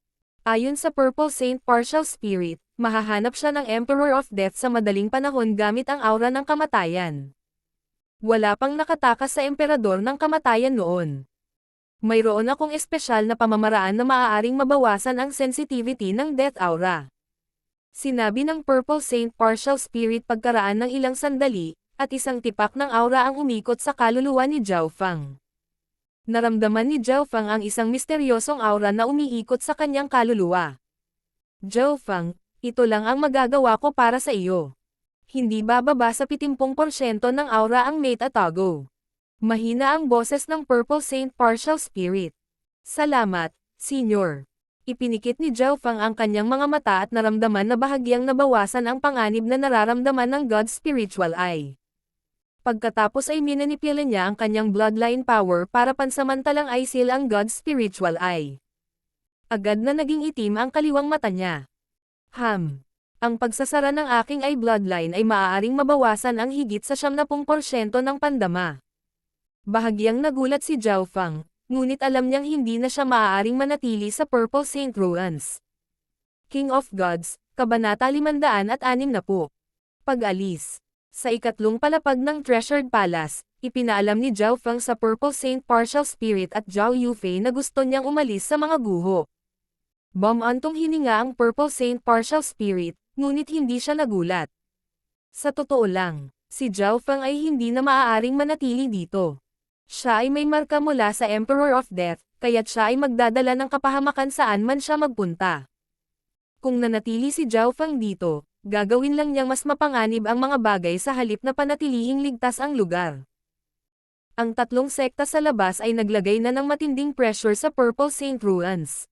Ayon sa Purple Saint Partial Spirit, mahahanap siya ng Emperor of Death sa madaling panahon gamit ang aura ng kamatayan. Wala pang nakatakas sa Emperador ng kamatayan noon. Mayroon akong espesyal na pamamaraan na maaaring mabawasan ang sensitivity ng Death Aura. Sinabi ng Purple Saint Partial Spirit pagkaraan ng ilang sandali, at isang tipak ng aura ang umikot sa kaluluwa ni Zhao Feng. Naramdaman ni Zhao Feng ang isang misteryosong aura na umiikot sa kanyang kaluluwa. Zhao Feng, ito lang ang magagawa ko para sa iyo. Hindi bababa sa 70% ng aura ang Mate Atago. Mahina ang boses ng Purple Saint Partial Spirit. Salamat, Senior. Ipinikit ni Zhao Feng ang kanyang mga mata at naramdaman na bahagyang nabawasan ang panganib na nararamdaman ng God's Spiritual Eye. Pagkatapos ay minanipula niya ang kanyang bloodline power para pansamantalang i-seal ang God's spiritual eye. Agad na naging itim ang kaliwang mata niya. Ang pagsasara ng aking eye bloodline ay maaaring mabawasan ang higit sa 70% ng pandama. Bahagyang nagulat si Zhao Feng, ngunit alam niyang hindi na siya maaaring manatili sa Purple Saint Ruins. King of Gods, Kabanata 560. Pag-alis. Sa ikatlong palapag ng Treasured Palace, ipinaalam ni Zhao Feng sa Purple Saint Partial Spirit at Zhao Yufei na gusto niyang umalis sa mga guho. Bumantong hininga ang Purple Saint Partial Spirit, ngunit hindi siya nagulat. Sa totoo lang, si Zhao Feng ay hindi na maaaring manatili dito. Siya ay may marka mula sa Emperor of Death, kaya't siya ay magdadala ng kapahamakan saan man siya magpunta. Kung nanatili si Zhao Feng dito, gagawin lang niyang mas mapanganib ang mga bagay sa halip na panatilihing ligtas ang lugar. Ang tatlong sekta sa labas ay naglagay na ng matinding pressure sa Purple Saint Ruins.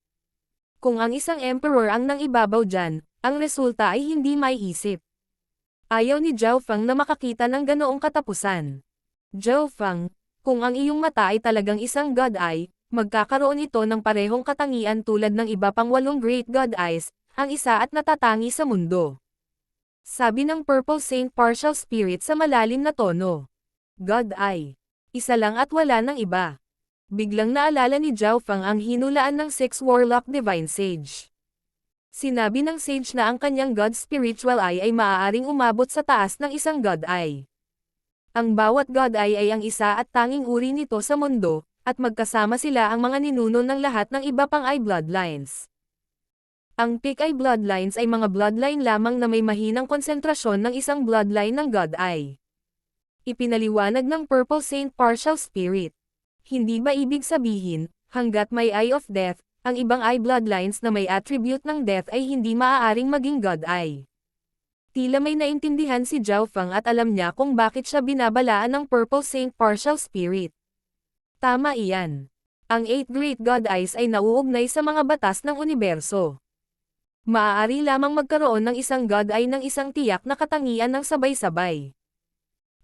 Kung ang isang emperor ang nangibabaw dyan, ang resulta ay hindi maiisip. Ayaw ni Zhao Feng na makakita ng ganoong katapusan. Zhao Feng, kung ang iyong mata ay talagang isang God Eye, magkakaroon ito ng parehong katangian tulad ng iba pang 8 Great God Eyes, ang isa at natatangi sa mundo. Sabi ng Purple Saint Partial Spirit sa malalim na tono. God Eye. Isa lang at wala ng iba. Biglang naalala ni Zhao Feng ang hinulaan ng 6 Warlock Divine Sage. Sinabi ng Sage na ang kanyang God Spiritual Eye ay maaaring umabot sa taas ng isang God Eye. Ang bawat God Eye ay ang isa at tanging uri nito sa mundo, at magkasama sila ang mga ninuno ng lahat ng iba pang eye bloodlines. Ang Peak Eye bloodlines ay mga bloodline lamang na may mahinang konsentrasyon ng isang bloodline ng God Eye. Ipinaliwanag ng Purple Saint Partial Spirit. Hindi ba ibig sabihin, hanggat may Eye of Death, ang ibang eye bloodlines na may attribute ng death ay hindi maaaring maging God Eye? Tila may naintindihan si Zhao Feng at alam niya kung bakit siya binabalaan ng Purple Saint Partial Spirit. Tama iyan. Ang 8 Great God Eyes ay nauugnay sa mga batas ng universo. Maaari lamang magkaroon ng isang God Eye ng isang tiyak na katangian ng sabay-sabay.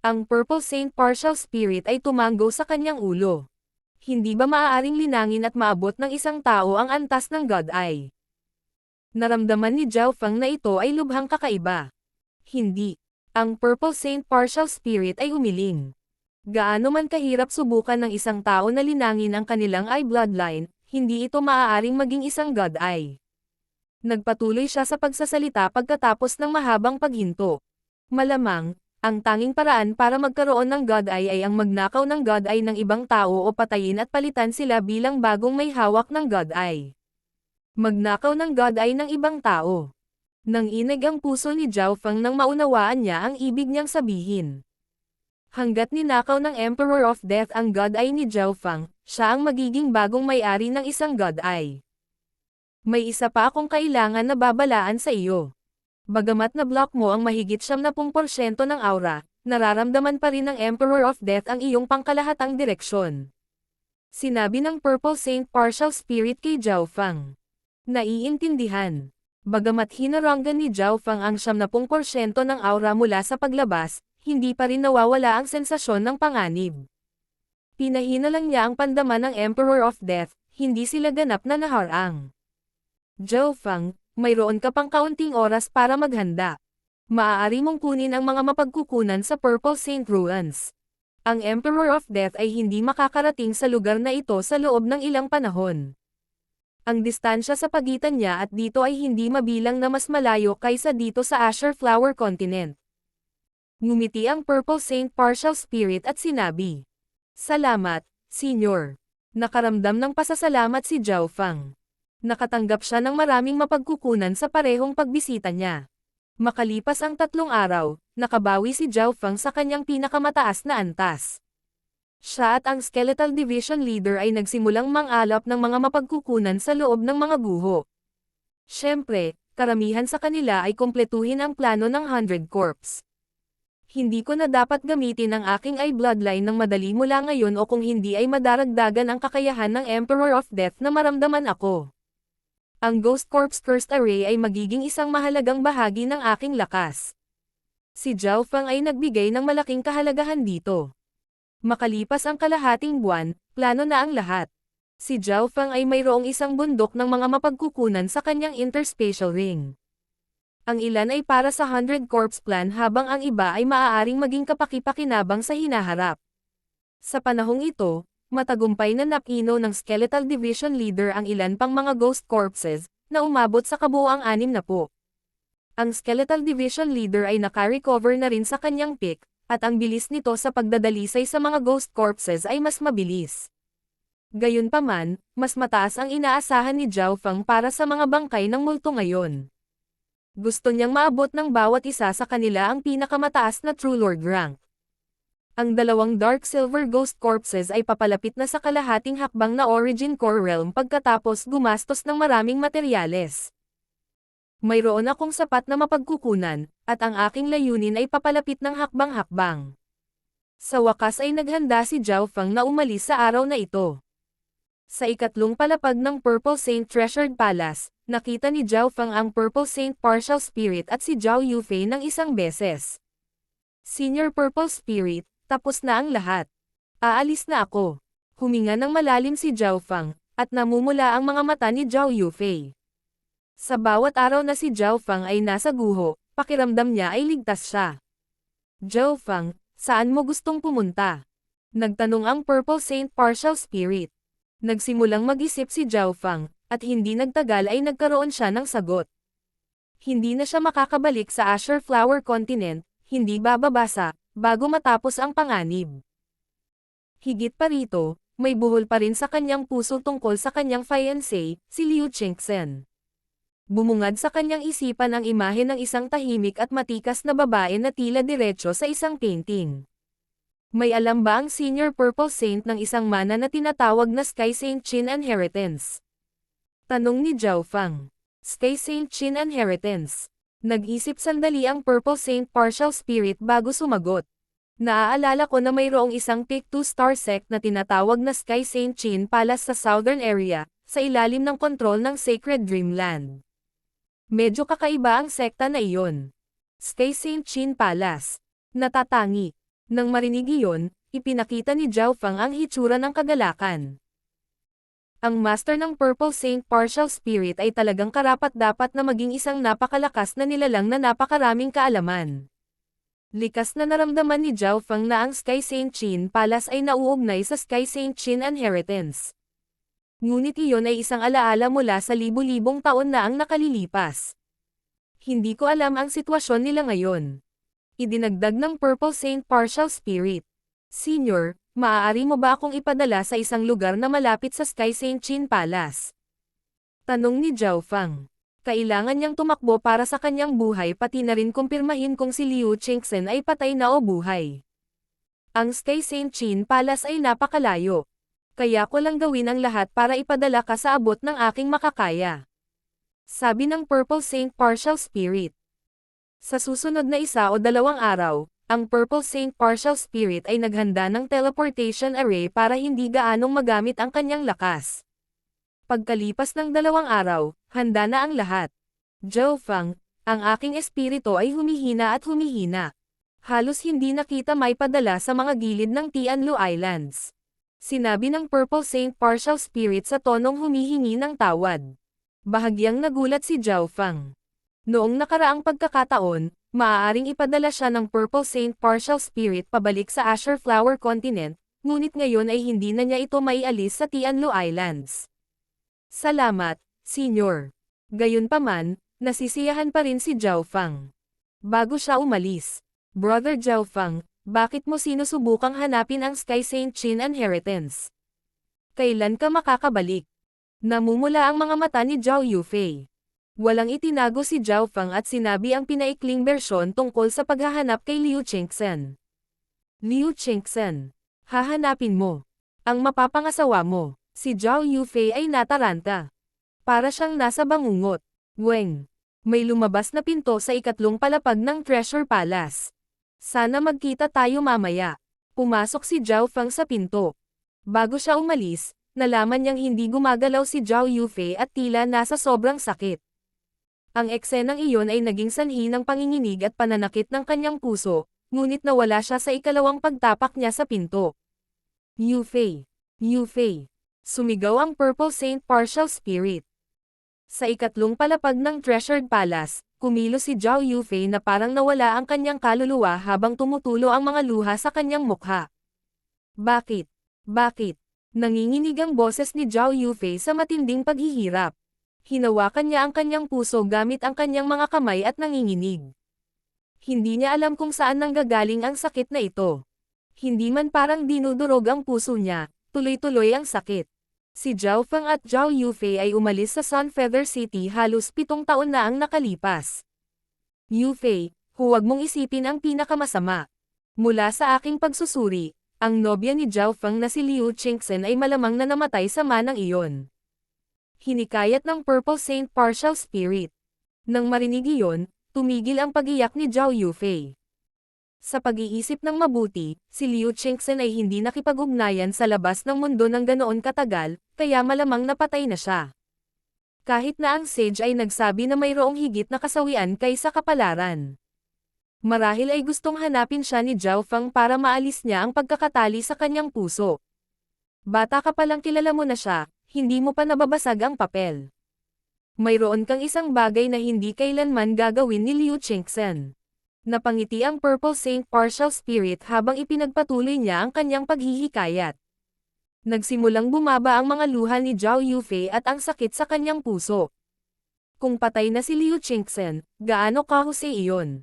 Ang Purple Saint Partial Spirit ay tumanggo sa kanyang ulo. Hindi ba maaaring linangin at maabot ng isang tao ang antas ng God Eye? Naramdaman ni Zhao Feng na ito ay lubhang kakaiba. Hindi. Ang Purple Saint Partial Spirit ay umiling. Gaano man kahirap subukan ng isang tao na linangin ang kanilang eye bloodline, hindi ito maaaring maging isang God Eye. Nagpatuloy siya sa pagsasalita pagkatapos ng mahabang paghinto. Malamang, ang tanging paraan para magkaroon ng God Eye ay ang magnakaw ng God Eye ng ibang tao o patayin at palitan sila bilang bagong may hawak ng God Eye. Magnakaw ng God Eye ng ibang tao. Nanginig ang puso ni Zhao Feng nang maunawaan niya ang ibig niyang sabihin. Hanggat ninakaw ng Emperor of Death ang God Eye ni Zhao Feng, siya ang magiging bagong may-ari ng isang God Eye. May isa pa akong kailangan na babalaan sa iyo. Bagamat na-block mo ang mahigit 70% ng aura, nararamdaman pa rin ng Emperor of Death ang iyong pangkalahatang direksyon. Sinabi ng Purple Saint Partial Spirit kay Zhao Feng. Naiintindihan. Bagamat hinaranggan ni Zhao Feng ang 70% ng aura mula sa paglabas, hindi pa rin nawawala ang sensasyon ng panganib. Pinahina lang niya ang pandaman ng Emperor of Death, hindi sila ganap na naharang. Zhao Feng, mayroon ka pang kaunting oras para maghanda. Maaari mong kunin ang mga mapagkukunan sa Purple Saint Ruins. Ang Emperor of Death ay hindi makakarating sa lugar na ito sa loob ng ilang panahon. Ang distansya sa pagitan niya at dito ay hindi mabilang na mas malayo kaysa dito sa Azure Flower Continent. Ngumiti ang Purple Saint Partial Spirit at sinabi, "Salamat, Senyor." Nakaramdam ng pasasalamat si Zhao Feng. Nakatanggap siya ng maraming mapagkukunan sa parehong pagbisita niya. Makalipas ang 3 araw, nakabawi si Zhao Feng sa kanyang pinakamataas na antas. Siya at ang Skeletal Division Leader ay nagsimulang mang-alap ng mga mapagkukunan sa loob ng mga guho. Siyempre, karamihan sa kanila ay kumpletuhin ang plano ng 100 Corps. Hindi ko na dapat gamitin ang aking eye bloodline ng madali mula ngayon o kung hindi ay madaragdagan ang kakayahan ng Emperor of Death na maramdaman ako. Ang Ghost Corps Cursed Array ay magiging isang mahalagang bahagi ng aking lakas. Si Zhao Feng ay nagbigay ng malaking kahalagahan dito. Makalipas ang kalahating buwan, plano na ang lahat. Si Zhao Feng ay mayroong isang bundok ng mga mapagkukunan sa kanyang interspatial ring. Ang ilan ay para sa 100 Corps plan habang ang iba ay maaaring maging kapaki-pakinabang sa hinaharap. Sa panahong ito, matagumpay na napino ng Skeletal Division Leader ang ilan pang mga Ghost Corpses, na umabot sa kabuuang 60. Ang Skeletal Division Leader ay naka-recover na rin sa kanyang peak, at ang bilis nito sa pagdadalisay sa mga Ghost Corpses ay mas mabilis. Gayunpaman, mas mataas ang inaasahan ni Zhao Feng para sa mga bangkay ng multo ngayon. Gusto niyang maabot ng bawat isa sa kanila ang pinakamataas na True Lord rank. Ang dalawang Dark Silver Ghost Corpses ay papalapit na sa kalahating hakbang na Origin Core Realm pagkatapos gumastos ng maraming materyales. Mayroon akong sapat na mapagkukunan, at ang aking layunin ay papalapit ng hakbang-hakbang. Sa wakas ay naghanda si Zhao Feng na umalis sa araw na ito. Sa ikatlong palapag ng Purple Saint Treasured Palace, nakita ni Zhao Feng ang Purple Saint Partial Spirit at si Zhao Yufei ng isang beses. Senior Purple Spirit, tapos na ang lahat. Aalis na ako. Huminga ng malalim si Zhao Feng, at namumula ang mga mata ni Zhao Yufei. Sa bawat araw na si Zhao Feng ay nasa guho, pakiramdam niya ay ligtas siya. Zhao Feng, saan mo gustong pumunta? Nagtanong ang Purple Saint Partial Spirit. Nagsimulang mag-isip si Zhao Feng, at hindi nagtagal ay nagkaroon siya ng sagot. Hindi na siya makakabalik sa Azure Flower Continent, hindi bababasa, bago matapos ang panganib. Higit pa rito, may buhol pa rin sa kanyang puso tungkol sa kanyang fiancé, si Liu Qingxen. Bumungad sa kanyang isipan ang imahe ng isang tahimik at matikas na babae na tila diretso sa isang painting. May alam ba ang Senior Purple Saint ng isang mana na tinatawag na Sky Saint Qin Inheritance? Tanong ni Zhao Feng. Sky Saint Qin Inheritance. Nag-isip sandali ang Purple Saint Partial Spirit bago sumagot. Naaalala ko na mayroong isang Pick 2-star sect na tinatawag na Sky Saint Qin Palace sa Southern Area, sa ilalim ng kontrol ng Sacred Dreamland. Medyo kakaiba ang sekta na iyon. Sky Saint Qin Palace. Natatangi. Nang marinig iyon, ipinakita ni Zhao Feng ang hitsura ng kagalakan. Ang master ng Purple Saint Partial Spirit ay talagang karapat-dapat na maging isang napakalakas na nilalang na napakaraming kaalaman. Likas na naramdaman ni Zhao Feng na ang Sky Saint Qin Palace ay nauugnay sa Sky Saint Qin Inheritance. Ngunit iyon ay isang alaala mula sa libu-libong taon na ang nakalilipas. Hindi ko alam ang sitwasyon nila ngayon. Idinagdag ng Purple Saint Partial Spirit. Senior, maaari mo ba akong ipadala sa isang lugar na malapit sa Sky Saint Qin Palace? Tanong ni Zhao Feng. Kailangan niyang tumakbo para sa kanyang buhay pati na rin kumpirmahin kung si Liu Qingxen ay patay na o buhay. Ang Sky Saint Qin Palace ay napakalayo. Kaya ko lang gawin ang lahat para ipadala ka sa abot ng aking makakaya. Sabi ng Purple Saint Partial Spirit. Sa susunod na 1 o 2 araw, ang Purple Saint Partial Spirit ay naghanda ng teleportation array para hindi gaanong magamit ang kanyang lakas. Pagkalipas ng 2 araw, handa na ang lahat. Zhao Feng, ang aking espiritu ay humihina at humihina. Halos hindi nakita may padala sa mga gilid ng Tianlu Islands. Sinabi ng Purple Saint Partial Spirit sa tonong humihingi ng tawad. Bahagyang nagulat si Zhao Feng. Noong nakaraang pagkakataon, maaaring ipadala siya ng Purple Saint Partial Spirit pabalik sa Azure Flower Continent, ngunit ngayon ay hindi na niya ito maialis sa Tianlu Islands. Salamat, Senior. Gayunpaman, nasisiyahan pa rin si Zhao Feng. Bago siya umalis, Brother Zhao Feng, bakit mo sinusubukang hanapin ang Sky Saint Qin Inheritance? Kailan ka makakabalik? Namumula ang mga mata ni Zhao Yufei. Walang itinago si Zhao Feng at sinabi ang pinaikling bersyon tungkol sa paghahanap kay Liu Qingxen. Liu Qingxen. Hahanapin mo. Ang mapapangasawa mo. Si Zhao Yufei ay nataranta. Para siyang nasa bangungot. Weng. May lumabas na pinto sa ikatlong palapag ng Treasure Palace. Sana magkita tayo mamaya. Pumasok si Zhao Feng sa pinto. Bago siya umalis, nalaman niyang hindi gumagalaw si Zhao Yufei at tila nasa sobrang sakit. Ang eksenang iyon ay naging sanhi ng panginginig at pananakit ng kanyang puso, ngunit nawala siya sa ikalawang pagtapak niya sa pinto. Yufei! Yufei! Sumigaw ang Purple Saint Partial Spirit. Sa ikatlong palapag ng Treasured Palace, kumilos si Zhao Yufei na parang nawala ang kanyang kaluluwa habang tumutulo ang mga luha sa kanyang mukha. Bakit? Bakit? Nanginginig ang boses ni Zhao Yufei sa matinding paghihirap. Hinawakan niya ang kanyang puso gamit ang kanyang mga kamay at nanginginig. Hindi niya alam kung saan nanggagaling ang sakit na ito. Hindi man parang dinudurog ang puso niya, tuloy-tuloy ang sakit. Si Zhao Feng at Zhao Yufei ay umalis sa Sun Feather City halos 7 taon na ang nakalipas. Yufei, huwag mong isipin ang pinakamasama. Mula sa aking pagsusuri, ang nobya ni Zhao Feng na si Liu Qingxen ay malamang na namatay sa manang iyon. Hinikayat ng Purple Saint Partial Spirit. Nang marinig iyon, tumigil ang pag-iyak ni Zhao Yufei. Sa pag-iisip ng mabuti, si Liu Qingxen ay hindi nakipag-ugnayan sa labas ng mundo ng ganoon katagal, kaya malamang napatay na siya. Kahit na ang sage ay nagsabi na mayroong higit na kasawian kaysa kapalaran. Marahil ay gustong hanapin siya ni Zhao Feng para maalis niya ang pagkakatali sa kanyang puso. Bata ka palang kilala mo na siya, hindi mo pa nababasag ang papel. Mayroon kang isang bagay na hindi kailanman gagawin ni Liu Qingxen. Napangiti ang Purple Saint Partial Spirit habang ipinagpatuloy niya ang kanyang paghihikayat. Nagsimulang bumaba ang mga luha ni Zhao Yufei at ang sakit sa kanyang puso. Kung patay na si Liu Qingxen, gaano kahusay iyon?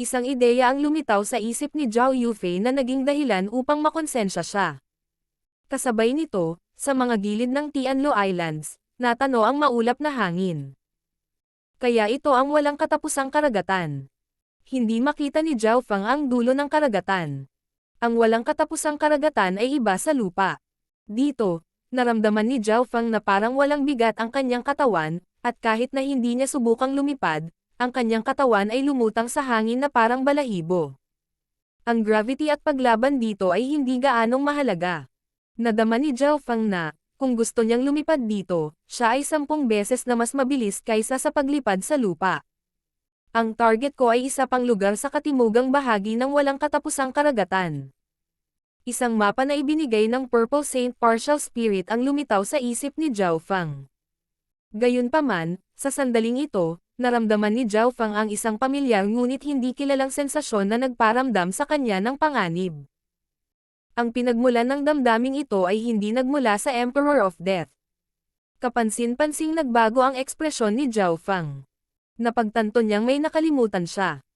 Isang ideya ang lumitaw sa isip ni Zhao Yufei na naging dahilan upang makonsensya siya. Kasabay nito, sa mga gilid ng Tianluo Islands, natano ang maulap na hangin. Kaya ito ang walang katapusang karagatan. Hindi makita ni Zhao Feng ang dulo ng karagatan. Ang walang katapusang karagatan ay iba sa lupa. Dito, naramdaman ni Zhao Feng na parang walang bigat ang kanyang katawan, at kahit na hindi niya subukang lumipad, ang kanyang katawan ay lumutang sa hangin na parang balahibo. Ang gravity at paglaban dito ay hindi gaanong mahalaga. Nadama ni Zhao Feng na, kung gusto niyang lumipad dito, siya ay 10 beses na mas mabilis kaysa sa paglipad sa lupa. Ang target ko ay isa pang lugar sa katimugang bahagi ng walang katapusang karagatan. Isang mapa na ibinigay ng Purple Saint Partial Spirit ang lumitaw sa isip ni Zhao Feng. Gayunpaman, sa sandaling ito, naramdaman ni Zhao Feng ang isang pamilyar ngunit hindi kilalang sensasyon na nagparamdam sa kanya ng panganib. Ang pinagmulan ng damdaming ito ay hindi nagmula sa Emperor of Death. Kapansin-pansing nagbago ang ekspresyon ni Zhao Feng. Napagtanto niyang may nakalimutan siya.